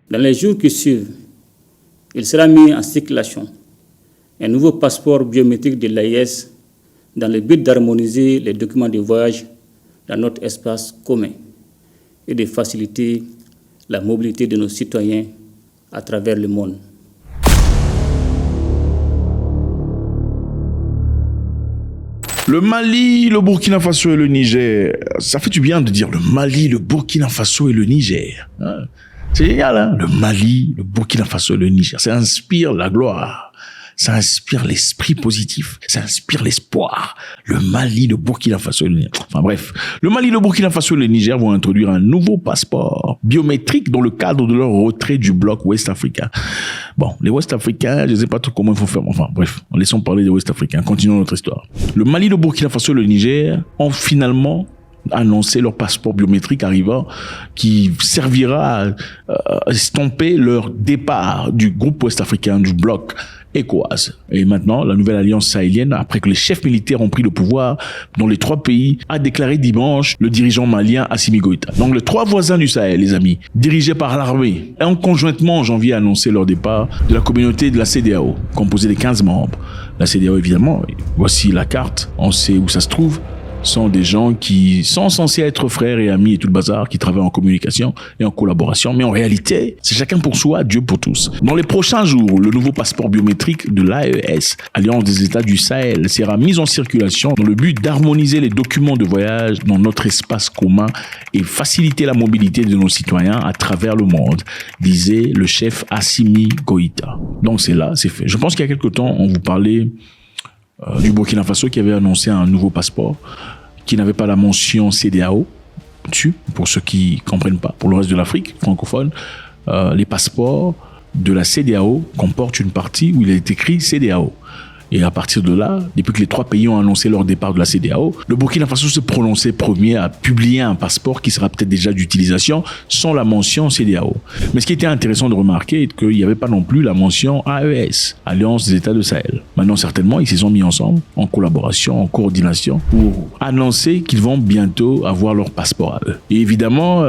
Dans les jours qui suivent, il sera mis en circulation un nouveau passeport biométrique de l'AIS dans le but d'harmoniser les documents de voyage dans notre espace commun et de faciliter la mobilité de nos citoyens à travers le monde. Le Mali, le Burkina Faso et le Niger, ça fait du bien de dire le Mali, le Burkina Faso et le Niger. C'est génial, hein? Le Mali, le Burkina Faso et le Niger. Ça inspire la gloire. Ça inspire l'esprit positif. Ça inspire l'espoir. Le Mali, le Burkina Faso et le Niger. Enfin bref, le Mali, le Burkina Faso et le Niger vont introduire un nouveau passeport biométrique dans le cadre de leur retrait du bloc ouest-africain. Bon, les ouest-africains, je ne sais pas trop comment il faut faire. Enfin bref, laissons parler des ouest-africains. Continuons notre histoire. Le Mali, le Burkina Faso et le Niger ont finalement annoncer leur passeport biométrique arrivant qui servira à estomper leur départ du groupe ouest-africain, du bloc ECOWAS. Et maintenant, la nouvelle alliance sahélienne, après que les chefs militaires ont pris le pouvoir dans les 3 pays, a déclaré dimanche le dirigeant malien Assimi Goïta. Donc les 3 voisins du Sahel, les amis, dirigés par l'armée, ont conjointement en janvier annoncé leur départ de la communauté de la CEDEAO, composée de 15 membres. La CEDEAO, évidemment, voici la carte, on sait où ça se trouve. Sont des gens qui sont censés être frères et amis et tout le bazar, qui travaillent en communication et en collaboration. Mais en réalité, c'est chacun pour soi, Dieu pour tous. Dans les prochains jours, le nouveau passeport biométrique de l'AES, Alliance des États du Sahel, sera mis en circulation dans le but d'harmoniser les documents de voyage dans notre espace commun et faciliter la mobilité de nos citoyens à travers le monde, disait le chef Assimi Goïta. Donc c'est là, c'est fait. Je pense qu'il y a quelque temps, on vous parlait du Burkina Faso qui avait annoncé un nouveau passeport qui n'avait pas la mention CEDEAO dessus, pour ceux qui comprennent pas. Pour le reste de l'Afrique francophone, les passeports de la CEDEAO comportent une partie où il est écrit CEDEAO. Et à partir de là, depuis que les 3 pays ont annoncé leur départ de la CEDEAO, le Burkina Faso s'est prononcé premier à publier un passeport qui sera peut-être déjà d'utilisation sans la mention CEDEAO. Mais ce qui était intéressant de remarquer est qu'il n'y avait pas non plus la mention AES, Alliance des États de Sahel. Maintenant, certainement, ils se sont mis ensemble, en collaboration, en coordination, pour annoncer qu'ils vont bientôt avoir leur passeport à eux. Et évidemment,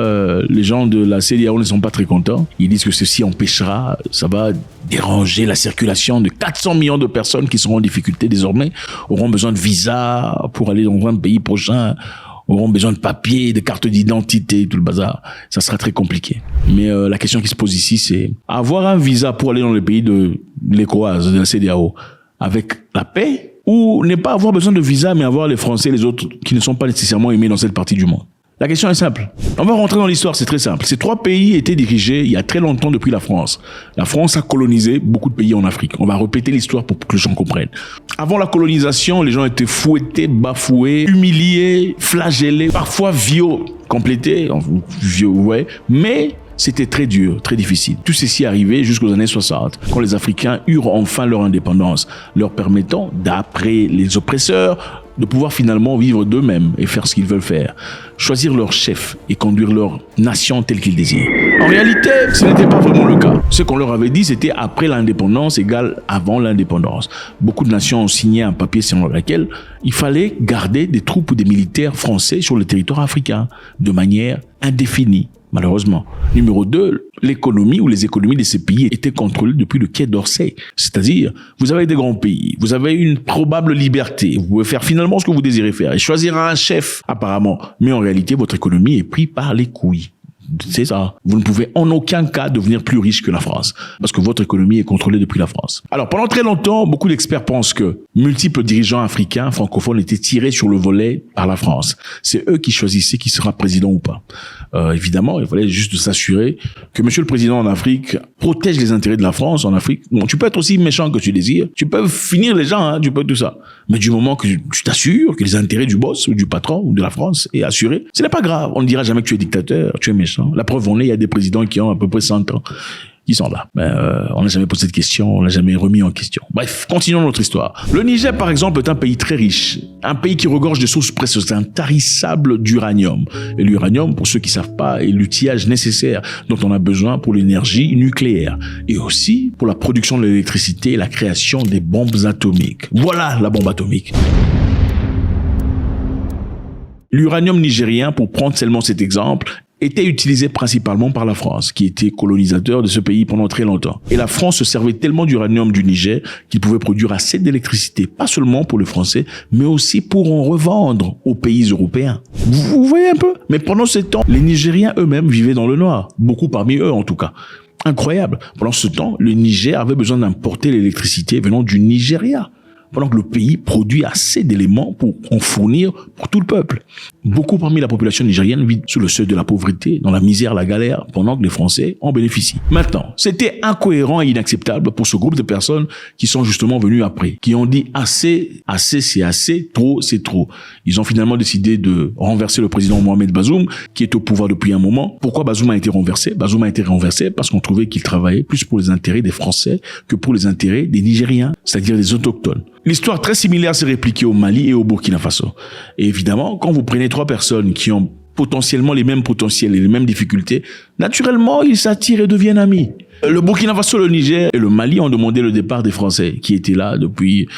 les gens de la CEDEAO ne sont pas très contents. Ils disent que ceci empêchera, ça va déranger la circulation de 400 millions de personnes qui seront en difficulté désormais, auront besoin de visa pour aller dans un pays prochain, auront besoin de papiers, de cartes d'identité, tout le bazar. Ça sera très compliqué. Mais la question qui se pose ici, c'est avoir un visa pour aller dans le pays de l'ECOWAS, de la CEDEAO, avec la paix, ou ne pas avoir besoin de visa, mais avoir les Français et les autres qui ne sont pas nécessairement aimés dans cette partie du monde. La question est simple. On va rentrer dans l'histoire, c'est très simple. Ces 3 pays étaient dirigés il y a très longtemps depuis la France. La France a colonisé beaucoup de pays en Afrique. On va répéter l'histoire pour que les gens comprennent. Avant la colonisation, les gens étaient fouettés, bafoués, humiliés, flagellés, parfois complétés, ouais, mais c'était très dur, très difficile. Tout ceci est arrivé jusqu'aux années 60, quand les Africains eurent enfin leur indépendance, leur permettant, d'après les oppresseurs, de pouvoir finalement vivre d'eux-mêmes et faire ce qu'ils veulent faire. Choisir leur chef et conduire leur nation telle qu'ils désirent. En réalité, ce n'était pas vraiment le cas. Ce qu'on leur avait dit, c'était après l'indépendance égale avant l'indépendance. Beaucoup de nations ont signé un papier selon lequel il fallait garder des troupes ou des militaires français sur le territoire africain de manière indéfinie. Malheureusement. Numéro 2, l'économie ou les économies de ces pays étaient contrôlées depuis le Quai d'Orsay. C'est-à-dire, vous avez des grands pays, vous avez une probable liberté, vous pouvez faire finalement ce que vous désirez faire et choisir un chef apparemment. Mais en réalité, votre économie est prise par les couilles. C'est ça. Vous ne pouvez en aucun cas devenir plus riche que la France, parce que votre économie est contrôlée depuis la France. Alors, pendant très longtemps, beaucoup d'experts pensent que multiples dirigeants africains francophones étaient tirés sur le volet par la France. C'est eux qui choisissaient qui sera président ou pas. Évidemment, il fallait juste s'assurer que monsieur le président en Afrique protège les intérêts de la France en Afrique. Bon, tu peux être aussi méchant que tu désires, tu peux finir les gens, hein, tu peux tout ça. Mais du moment que tu t'assures que les intérêts du boss ou du patron ou de la France est assuré, ce n'est pas grave. On ne dira jamais que tu es dictateur, tu es méchant. La preuve en est, il y a des présidents qui ont à peu près 100 ans. Qui sont là. Mais on n'a jamais posé de questions, on n'a jamais remis en question. Bref, continuons notre histoire. Le Niger, par exemple, est un pays très riche. Un pays qui regorge de sources presque intarissables d'uranium. Et l'uranium, pour ceux qui savent pas, est l'outillage nécessaire dont on a besoin pour l'énergie nucléaire. Et aussi pour la production de l'électricité et la création des bombes atomiques. Voilà la bombe atomique. L'uranium nigérien, pour prendre seulement cet exemple, était utilisé principalement par la France, qui était colonisateur de ce pays pendant très longtemps. Et la France se servait tellement d'uranium du Niger qu'il pouvait produire assez d'électricité, pas seulement pour les Français, mais aussi pour en revendre aux pays européens. Vous voyez un peu? Mais pendant ce temps, les Nigériens eux-mêmes vivaient dans le noir. Beaucoup parmi eux, en tout cas. Incroyable. Pendant ce temps, le Niger avait besoin d'importer l'électricité venant du Nigeria, pendant que le pays produit assez d'éléments pour en fournir pour tout le peuple. Beaucoup parmi la population nigérienne vit sous le seuil de la pauvreté, dans la misère, la galère, pendant que les Français en bénéficient. Maintenant, c'était incohérent et inacceptable pour ce groupe de personnes qui sont justement venus après, qui ont dit assez c'est assez, trop c'est trop. Ils ont finalement décidé de renverser le président Mohamed Bazoum, qui est au pouvoir depuis un moment. Pourquoi Bazoum a été renversé? Bazoum a été renversé parce qu'on trouvait qu'il travaillait plus pour les intérêts des Français que pour les intérêts des Nigériens, c'est-à-dire des autochtones. L'histoire très similaire s'est répliquée au Mali et au Burkina Faso. Et évidemment, quand vous prenez 3 personnes qui ont potentiellement les mêmes potentiels et les mêmes difficultés, naturellement, ils s'attirent et deviennent amis. Le Burkina Faso, le Niger et le Mali ont demandé le départ des Français, qui étaient là depuis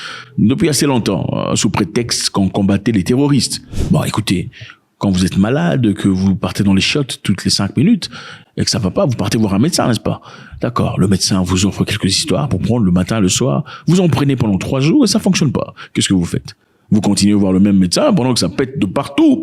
assez longtemps, sous prétexte qu'on combattait les terroristes. Bon, écoutez, quand vous êtes malade, que vous partez dans les chiottes toutes les 5 minutes, et que ça va pas, vous partez voir un médecin, n'est-ce pas? D'accord, le médecin vous offre quelques histoires pour prendre le matin, le soir. Vous en prenez pendant 3 jours et ça fonctionne pas. Qu'est-ce que vous faites? Vous continuez à voir le même médecin pendant que ça pète de partout.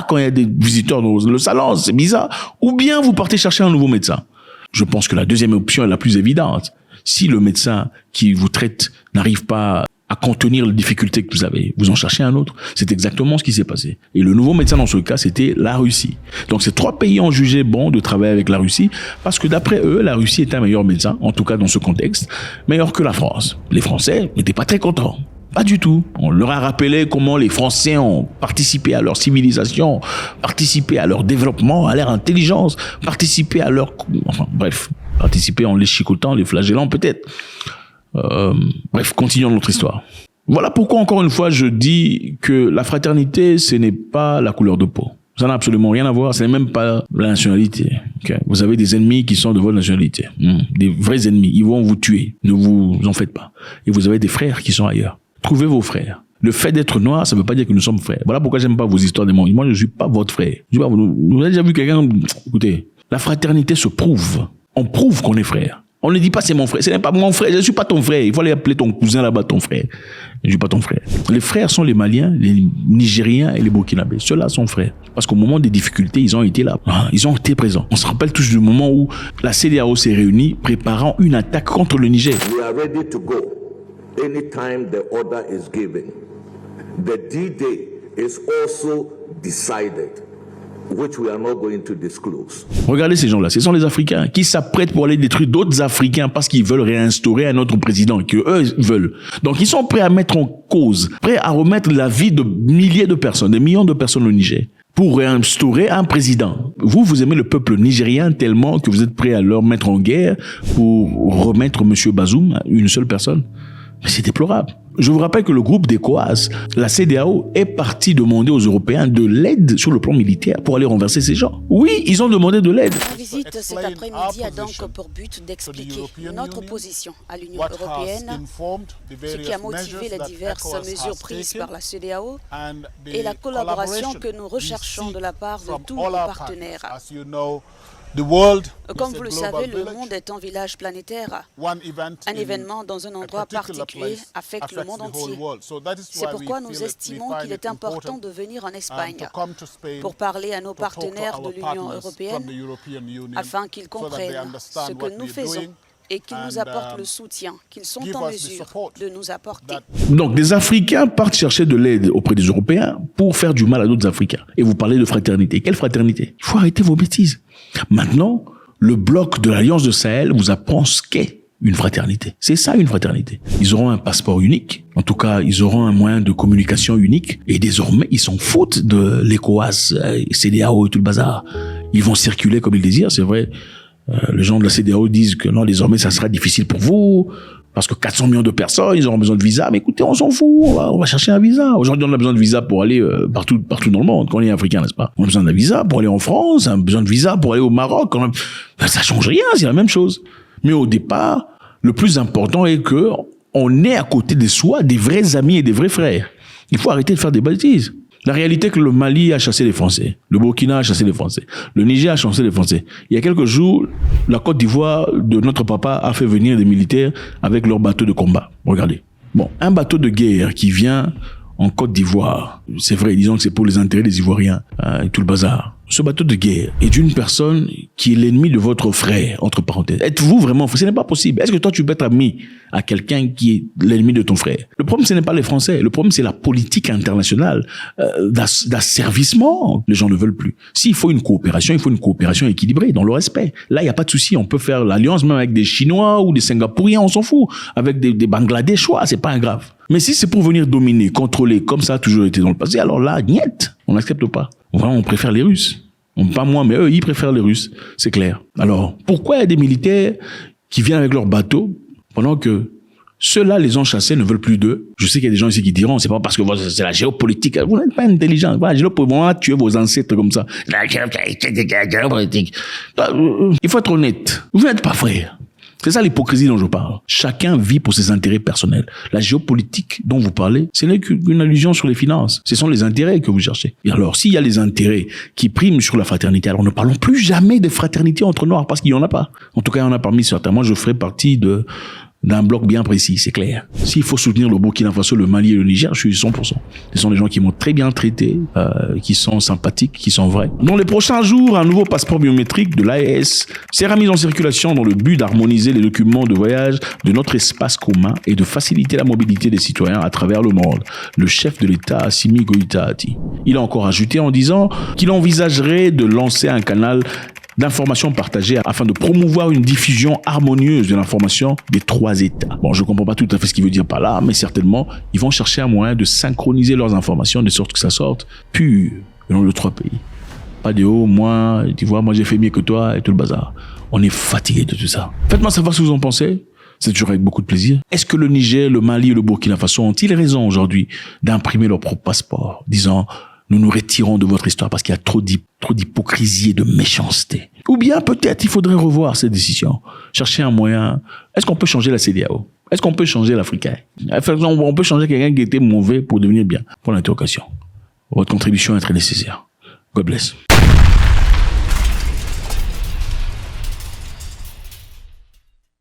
Quand il y a des visiteurs dans le salon, c'est bizarre. Ou bien vous partez chercher un nouveau médecin. Je pense que la deuxième option est la plus évidente. Si le médecin qui vous traite n'arrive pas à contenir les difficultés que vous avez, vous en cherchez un autre. C'est exactement ce qui s'est passé. Et le nouveau médecin dans ce cas, c'était la Russie. Donc ces 3 pays ont jugé bon de travailler avec la Russie parce que d'après eux, la Russie est un meilleur médecin, en tout cas dans ce contexte, meilleur que la France. Les Français n'étaient pas très contents. Pas du tout. On leur a rappelé comment les Français ont participé à leur civilisation, participé à leur développement, à leur intelligence, participé à leur... Enfin, bref, participé en les chicotant, les flagellant peut-être. Bref, continuons notre histoire. Voilà pourquoi, encore une fois, je dis que la fraternité, ce n'est pas la couleur de peau. Ça n'a absolument rien à voir, ce n'est même pas la nationalité. Okay. Vous avez des ennemis qui sont de votre nationalité. Des vrais ennemis, ils vont vous tuer. Ne vous en faites pas. Et vous avez des frères qui sont ailleurs. Trouvez vos frères. Le fait d'être noir, ça ne veut pas dire que nous sommes frères. Voilà pourquoi j'aime pas vos histoires de moi. Moi, je ne suis pas votre frère. Vous avez déjà vu quelqu'un... Écoutez, la fraternité se prouve. On prouve qu'on est frère. On ne dit pas c'est mon frère. Ce n'est pas mon frère. Je ne suis pas ton frère. Il faut aller appeler ton cousin là-bas ton frère. Je ne suis pas ton frère. Les frères sont les Maliens, les Nigériens et les Burkinabés. Ceux-là sont frères. Parce qu'au moment des difficultés, ils ont été là. Ils ont été présents. On se rappelle tous du moment où la CEDEAO s'est réunie préparant une attaque contre le Niger. We are ready to go anytime the order is given. The D-Day is also decided, which we are not going to disclose. Regardez ces gens-là, ce sont les Africains qui s'apprêtent pour aller détruire d'autres Africains parce qu'ils veulent réinstaurer un autre président que eux veulent. Donc ils sont prêts à mettre en cause, prêts à remettre la vie de milliers de personnes, des millions de personnes au Niger pour réinstaurer un président. Vous aimez le peuple nigérien tellement que vous êtes prêts à leur mettre en guerre pour remettre monsieur Bazoum, une seule personne. Mais c'est déplorable. Je vous rappelle que le groupe d'ECOWAS, la CEDEAO, est parti demander aux Européens de l'aide sur le plan militaire pour aller renverser ces gens. Oui, ils ont demandé de l'aide. La visite cet après-midi a donc pour but d'expliquer notre position à l'Union européenne, ce qui a motivé les diverses mesures prises par la CEDEAO et la collaboration que nous recherchons de la part de tous nos partenaires. Comme vous le savez, le monde est un village planétaire. Un événement dans un endroit particulier affecte le monde entier. C'est pourquoi nous estimons qu'il est important de venir en Espagne pour parler à nos partenaires de l'Union européenne afin qu'ils comprennent ce que nous faisons et qu'ils nous apportent le soutien qu'ils sont en mesure de nous apporter. Donc, des Africains partent chercher de l'aide auprès des Européens pour faire du mal à d'autres Africains. Et vous parlez de fraternité. Quelle fraternité? Il faut arrêter vos bêtises. Maintenant, le bloc de l'Alliance de Sahel vous apprend ce qu'est une fraternité. C'est ça, une fraternité. Ils auront un passeport unique. En tout cas, ils auront un moyen de communication unique. Et désormais, ils s'en foutent de l'ECOWAS, CEDEAO et tout le bazar. Ils vont circuler comme ils désirent, c'est vrai. Les gens de la CEDEAO disent que non, désormais, ça sera difficile pour vous, parce que 400 millions de personnes, ils auront besoin de visa. Mais écoutez, on s'en fout, on va chercher un visa. Aujourd'hui, on a besoin de visa pour aller partout dans le monde, quand on est africain, n'est-ce pas? On a besoin d'un visa pour aller en France, on a besoin de visa pour aller au Maroc. Ça change rien, c'est la même chose. Mais au départ, le plus important est que on est à côté de soi des vrais amis et des vrais frères. Il faut arrêter de faire des bêtises. La réalité est que le Mali a chassé les Français, le Burkina a chassé les Français, le Niger a chassé les Français. Il y a quelques jours, la Côte d'Ivoire de notre papa a fait venir des militaires avec leurs bateaux de combat. Regardez. Bon, un bateau de guerre qui vient en Côte d'Ivoire, c'est vrai, disons que c'est pour les intérêts des Ivoiriens, et tout le bazar. Ce bateau de guerre est d'une personne qui est l'ennemi de votre frère, entre parenthèses. Êtes-vous vraiment frère? Ce n'est pas possible. Est-ce que toi, tu peux être ami à quelqu'un qui est l'ennemi de ton frère? Le problème, ce n'est pas les Français. Le problème, c'est la politique internationale d'asservissement. Les gens ne veulent plus. S'il faut une coopération, il faut une coopération équilibrée, dans le respect. Là, il n'y a pas de souci. On peut faire l'alliance même avec des Chinois ou des Singapouriens, on s'en fout. Avec des Bangladeshois, c'est pas grave. Mais si c'est pour venir dominer, contrôler, comme ça a toujours été dans le passé, alors là, niet, on n'accepte pas. Vraiment, on préfère les Russes. Pas moi, mais eux, ils préfèrent les Russes. C'est clair. Alors, pourquoi il y a des militaires qui viennent avec leurs bateaux pendant que ceux-là, les ont chassés, ne veulent plus d'eux? Je sais qu'il y a des gens ici qui diront, c'est pas parce que c'est la géopolitique. Vous n'êtes pas intelligent. Voilà, la géopolitique, on va tuer vos ancêtres comme ça. La géopolitique. Il faut être honnête. Vous n'êtes pas frères. C'est ça l'hypocrisie dont je parle. Chacun vit pour ses intérêts personnels. La géopolitique dont vous parlez, ce n'est qu'une allusion sur les finances. Ce sont les intérêts que vous cherchez. Et alors, s'il y a les intérêts qui priment sur la fraternité, alors ne parlons plus jamais de fraternité entre Noirs, parce qu'il n'y en a pas. En tout cas, il y en a parmi certains. Moi, je ferai partie d'un bloc bien précis, c'est clair. S'il faut soutenir le Burkina Faso, le Mali et le Niger, je suis 100%. Ce sont des gens qui m'ont très bien traité, qui sont sympathiques, qui sont vrais. Dans les prochains jours, un nouveau passeport biométrique de l'AES sera mis en circulation dans le but d'harmoniser les documents de voyage de notre espace commun et de faciliter la mobilité des citoyens à travers le monde. Le chef de l'État, Assimi Goïta, a dit. Il a encore ajouté en disant qu'il envisagerait de lancer un canal d'informations partagées afin de promouvoir une diffusion harmonieuse de l'information des trois États. Bon, je comprends pas tout à fait ce qu'il veut dire par là, mais certainement, ils vont chercher un moyen de synchroniser leurs informations de sorte que ça sorte pur dans les trois pays. Pas de haut, moi, tu vois, moi j'ai fait mieux que toi et tout le bazar. On est fatigué de tout ça. Faites-moi savoir ce que vous en pensez. C'est toujours avec beaucoup de plaisir. Est-ce que le Niger, le Mali et le Burkina Faso ont-ils raison aujourd'hui d'imprimer leur propre passeport, disant nous nous retirons de votre histoire parce qu'il y a trop d'hypocrisie et de méchanceté? Ou bien peut-être il faudrait revoir cette décision, chercher un moyen. Est-ce qu'on peut changer la CEDEAO? Est-ce qu'on peut changer l'Africain? On peut changer quelqu'un qui était mauvais pour devenir bien? Pour l'interrogation. Votre contribution est très nécessaire. God bless.